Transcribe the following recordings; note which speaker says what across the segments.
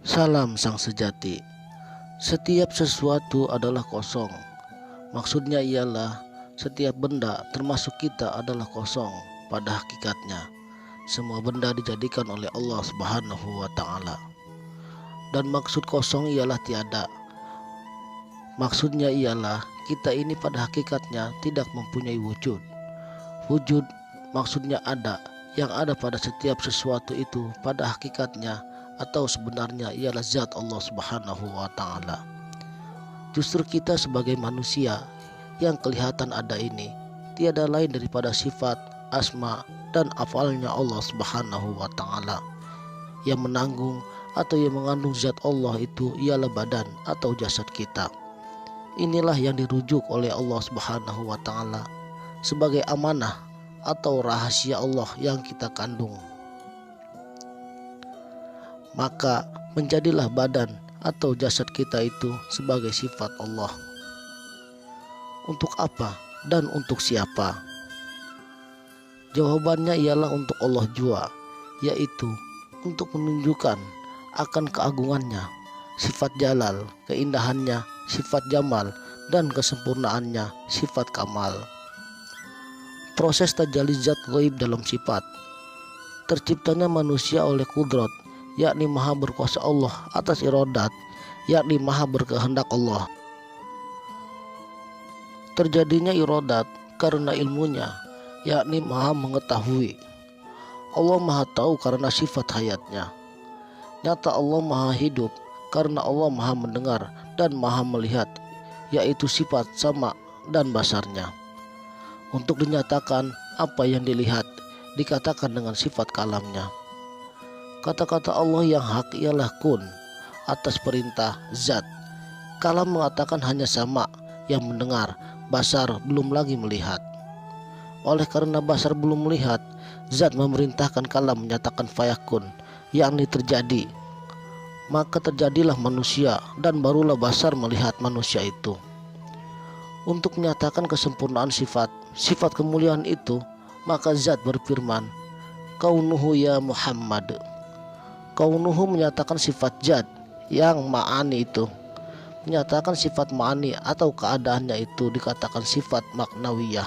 Speaker 1: Salam sang sejati. Setiap sesuatu adalah kosong. Maksudnya ialah setiap benda termasuk kita adalah kosong pada hakikatnya. Semua benda dijadikan oleh Allah Subhanahu wa ta'ala. Dan maksud kosong ialah tiada. Maksudnya ialah kita ini pada hakikatnya tidak mempunyai wujud. Wujud maksudnya ada. Yang ada pada setiap sesuatu itu pada hakikatnya atau sebenarnya ialah zat Allah Subhanahu wa ta'ala. Justru kita sebagai manusia yang kelihatan ada ini tiada lain daripada sifat, asma dan afalnya Allah Subhanahu wa ta'ala. Yang menanggung atau yang mengandung zat Allah itu ialah badan atau jasad kita. Inilah yang dirujuk oleh Allah Subhanahu wa ta'ala sebagai amanah atau rahasia Allah yang kita kandung. Maka menjadilah badan atau jasad kita itu sebagai sifat Allah. Untuk apa dan untuk siapa? Jawabannya ialah untuk Allah jua, yaitu untuk menunjukkan akan keagungannya, sifat jalal, keindahannya, sifat jamal, dan kesempurnaannya, sifat kamal. Proses tajalli zat gaib dalam sifat. Terciptanya manusia oleh kudrat, yakni maha berkuasa Allah atas iradat, yakni maha berkehendak Allah. Terjadinya iradat karena ilmunya, yakni maha mengetahui. Allah maha tahu karena sifat hayatnya. Nyata Allah maha hidup karena Allah maha mendengar dan maha melihat, yaitu sifat sama dan basarnya. Untuk dinyatakan apa yang dilihat dikatakan dengan sifat kalamnya. Kata-kata Allah yang hak ialah kun, atas perintah zat. Kalam mengatakan hanya sama, yang mendengar, basar belum lagi melihat. Oleh karena basar belum melihat, zat memerintahkan kalam menyatakan fayakun, yakni terjadi. Maka terjadilah manusia dan barulah basar melihat manusia itu. Untuk menyatakan kesempurnaan sifat kemuliaan itu, maka zat berfirman, kaunuhu ya Muhammad. Kaunuhu menyatakan sifat zat yang ma'ani itu. Menyatakan sifat ma'ani atau keadaannya itu dikatakan sifat maknawiyah.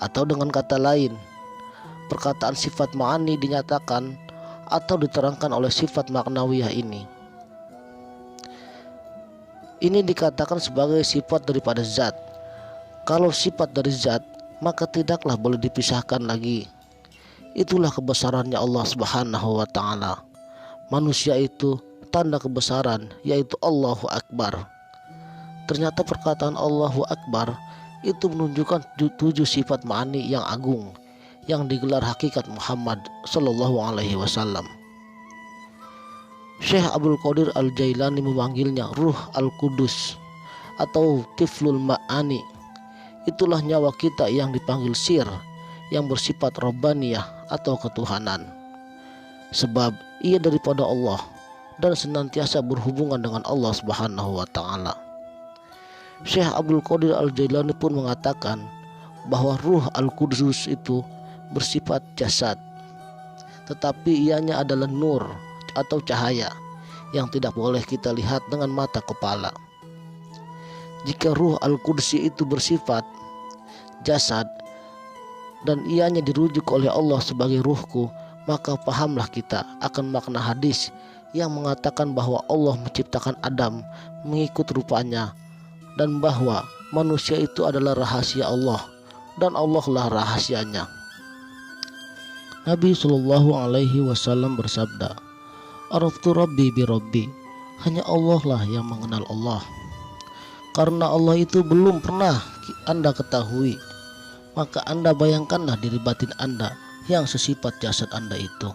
Speaker 1: Atau dengan kata lain, perkataan sifat ma'ani dinyatakan atau diterangkan oleh sifat maknawiyah ini. Ini dikatakan sebagai sifat daripada zat. Kalau sifat dari zat, maka tidaklah boleh dipisahkan lagi. Itulah kebesarannya Allah Subhanahu wa ta'ala. Manusia itu tanda kebesaran, yaitu Allahu Akbar. Ternyata perkataan Allahu Akbar itu menunjukkan 7 sifat ma'ani yang agung yang digelar hakikat Muhammad sallallahu alaihi wasallam. Syekh Abdul Qadir Al-Jailani memanggilnya Ruh Al-Qudus atau Tiflul Ma'ani. Itulah nyawa kita yang dipanggil sir, yang bersifat Rabbaniyah atau ketuhanan. Sebab ia daripada Allah dan senantiasa berhubungan dengan Allah Subhanahu wa ta'ala. Syekh Abdul Qadir Al-Jailani pun mengatakan bahwa Ruh Al-Qudus itu bersifat jasad, tetapi ianya adalah nur atau cahaya yang tidak boleh kita lihat dengan mata kepala. Jika Ruh Al-Qudsi itu bersifat jasad dan ianya dirujuk oleh Allah sebagai ruhku, maka pahamlah kita akan makna hadis yang mengatakan bahwa Allah menciptakan Adam mengikut rupanya dan bahwa manusia itu adalah rahasia Allah dan Allah lah rahasianya. Nabi Shallallahu alaihi wasallam bersabda, Araftu Rabbi bi Rabbi, hanya Allah lah yang mengenal Allah. Karena Allah itu belum pernah Anda ketahui, maka Anda bayangkanlah diri batin Anda yang sesifat jasad Anda itu.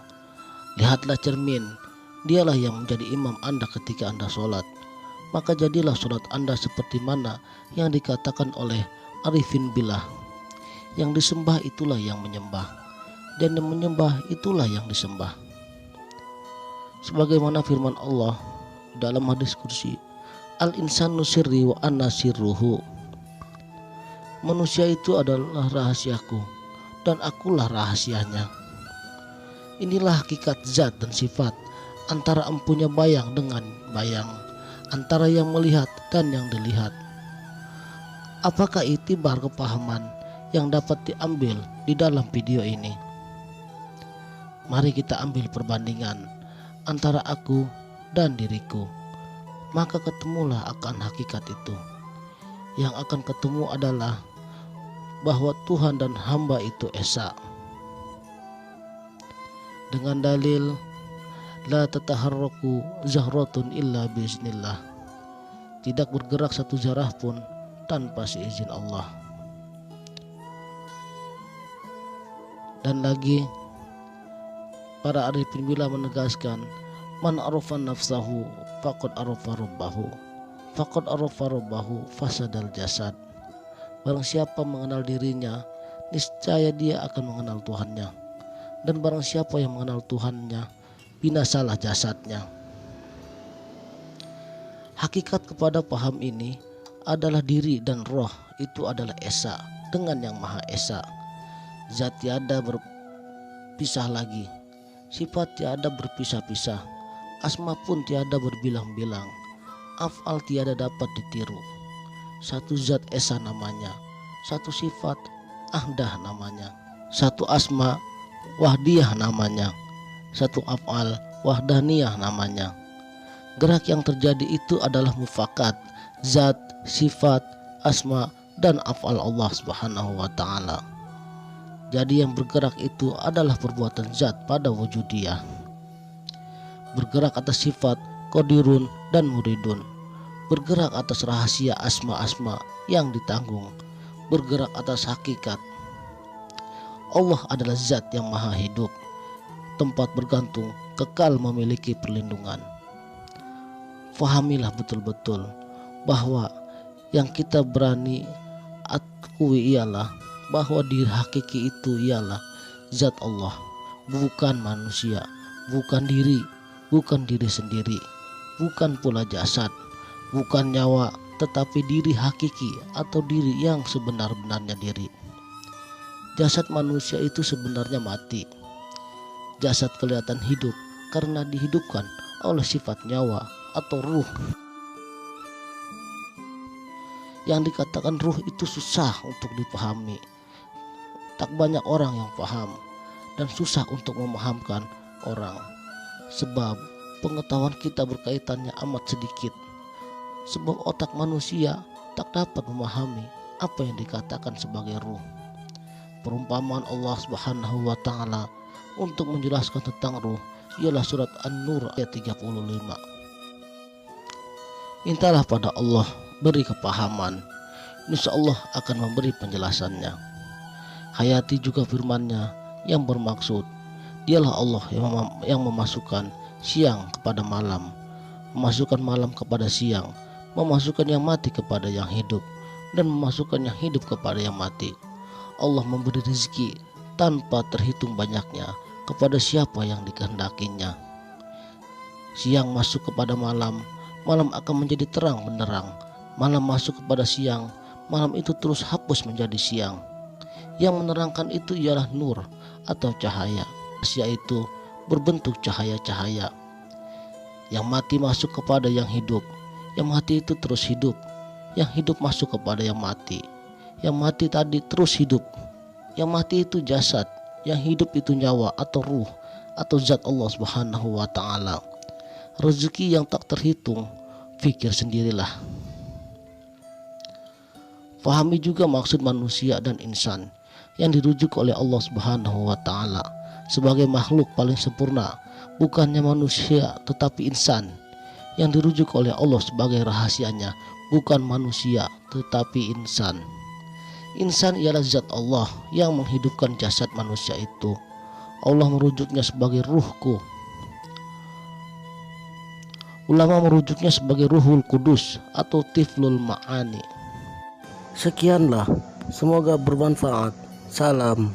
Speaker 1: Lihatlah cermin, dialah yang menjadi imam Anda ketika Anda sholat. Maka jadilah sholat Anda seperti mana yang dikatakan oleh Arifin Billah. Yang disembah itulah yang menyembah, dan yang menyembah itulah yang disembah. Sebagaimana firman Allah dalam hadis kursi, Al-insanu sirri wa anna sirruhu. Manusia itu adalah rahasiaku dan akulah rahasianya. Inilah hakikat zat dan sifat antara empunya bayang dengan bayang, antara yang melihat dan yang dilihat. Apakah itibar kepahaman yang dapat diambil di dalam video ini? Mari kita ambil perbandingan antara aku dan diriku, maka ketemulah akan hakikat itu. Yang akan ketemu adalah bahwa Tuhan dan hamba itu esa. Dengan dalil la tataharraku zahratun illa biiznillah, tidak bergerak satu zarah pun tanpa seizin Allah. Dan lagi para arifin billah menegaskan, man arafa nafsahu faqad arafa rabbahu, faqad arafa rabbahu fasadal jasad. Barang siapa mengenal dirinya, niscaya dia akan mengenal Tuhannya. Dan barang siapa yang mengenal Tuhannya, binasalah jasadnya. Hakikat kepada paham ini adalah diri dan roh itu adalah esa dengan yang maha esa. Zat tiada berpisah lagi, sifat tiada berpisah-pisah, asma pun tiada berbilang-bilang, af'al tiada dapat ditiru. Satu zat esa namanya, satu sifat ahdah namanya, satu asma wahdiyah namanya, satu af'al wahdaniyah namanya. Gerak yang terjadi itu adalah mufakat zat, sifat, asma, dan af'al Allah Subhanahu wa ta'ala. Jadi yang bergerak itu adalah perbuatan zat pada wujudiyah. Bergerak atas sifat qadirun dan muridun, bergerak atas rahasia asma-asma yang ditanggung, bergerak atas hakikat. Allah adalah zat yang maha hidup, tempat bergantung, kekal memiliki perlindungan. Fahamilah betul-betul bahwa yang kita berani akui ialah bahwa diri hakiki itu ialah zat Allah, bukan manusia, bukan diri sendiri, bukan pula jasad, bukan nyawa, tetapi diri hakiki atau diri yang sebenar-benarnya diri. Jasad manusia itu sebenarnya mati. Jasad kelihatan hidup karena dihidupkan oleh sifat nyawa atau ruh. Yang dikatakan ruh itu susah untuk dipahami. Tak banyak orang yang paham dan susah untuk memahamkan orang. Sebab pengetahuan kita berkaitannya amat sedikit. Sebab otak manusia tak dapat memahami apa yang dikatakan sebagai ruh. Perumpamaan Allah Subhanahu wa ta'ala untuk menjelaskan tentang ruh ialah surat An-Nur ayat 35. Mintalah pada Allah beri kepahaman, insya Allah akan memberi penjelasannya. Hayati juga firman-Nya yang bermaksud dialah Allah yang memasukkan siang kepada malam, memasukkan malam kepada siang, memasukkan yang mati kepada yang hidup, dan memasukkan yang hidup kepada yang mati. Allah memberi rezeki tanpa terhitung banyaknya kepada siapa yang dikehendakinya. Siang masuk kepada malam, malam akan menjadi terang benderang. Malam masuk kepada siang, malam itu terus hapus menjadi siang. Yang menerangkan itu ialah nur atau cahaya. Sia itu berbentuk cahaya-cahaya. Yang mati masuk kepada yang hidup, yang mati itu terus hidup. Yang hidup masuk kepada yang mati. Yang mati tadi terus hidup. Yang mati itu jasad, yang hidup itu nyawa atau ruh atau zat Allah Subhanahu wa ta'ala. Rezeki yang tak terhitung, pikir sendirilah. Fahami juga maksud manusia dan insan yang dirujuk oleh Allah Subhanahu wa ta'ala sebagai makhluk paling sempurna, bukannya manusia tetapi insan, yang dirujuk oleh Allah sebagai rahasianya, bukan manusia tetapi insan. Insan ialah zat Allah yang menghidupkan jasad manusia itu. Allah merujuknya sebagai ruhku. Ulama merujuknya sebagai Ruhul Kudus atau Tiflul Ma'ani. Sekianlah, semoga bermanfaat. Salam.